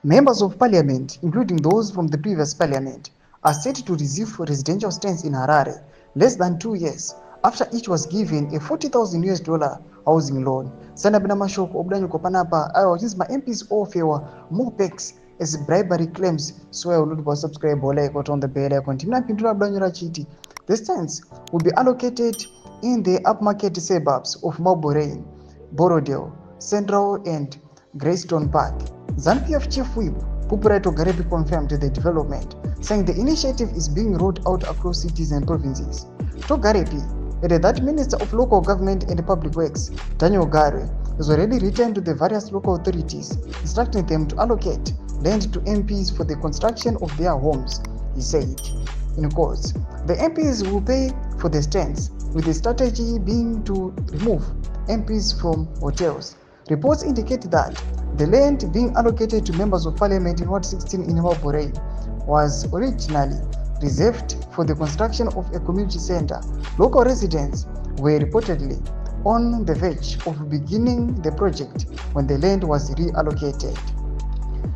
Members of parliament, including those from the previous parliament, are set to receive residential stands in Harare less than 2 years after each was given a $40,000 housing loan. Sanabina mashoko obudanyuko panapa ayo since my MPs offer more perks as bribery claims. So I will subscribe like on the bell icon. The stands will be allocated in the upmarket suburbs of Maburain, Borodale, Central and Greystone Park. ZANU-PF Chief Whip Pupuraito Garepi confirmed the development, saying the initiative is being rolled out across cities and provinces. Togarepi added that Minister of Local Government and Public Works, Daniel Gare, has already written to the various local authorities, instructing them to allocate land to MPs for the construction of their homes, he said. In quotes, the MPs will pay for the stands, with the strategy being to remove MPs from hotels. Reports indicate that the land being allocated to members of parliament in Ward 16 in Maburain was originally reserved for the construction of a community center. Local residents were reportedly on the verge of beginning the project when the land was reallocated.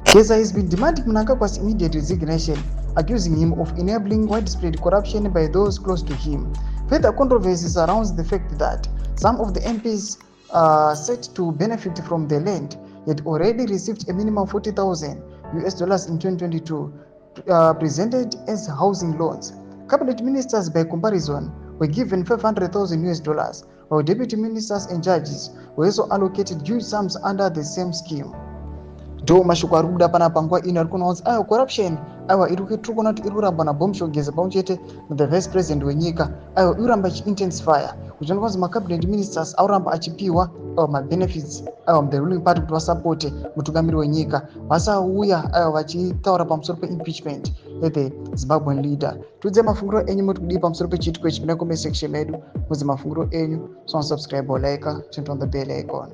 Keza has been demanding Mnangagwa's immediate resignation, accusing him of enabling widespread corruption by those close to him. Further controversy surrounds the fact that some of the MPs set to benefit from the land had already received a minimum $40,000 in 2022, presented as housing loans. Cabinet ministers, by comparison, were given $500,000, while deputy ministers and judges were also allocated huge sums under the same scheme. Do mashuko arikuda panapa ngwa ino arikunaonza ayo corruption ayo irikutrukona kuti irkuramba na bombshogeza pamchete the vice president wenyika ayo iramba intensify uchona kwanza ma cabinet ministers auramba achipiwa ma benefits ayo the ruling party kuti vasapote mutungamiri wenyika vasauya ayo vachitaura pamusoro impeachment the Zimbabwean leader. Tudze mafunguro enyu muri kudi pamusoro pechitiko ichi kuna comment section medu mudze mafunguro enyu, so subscribe or like, turn on the bell icon.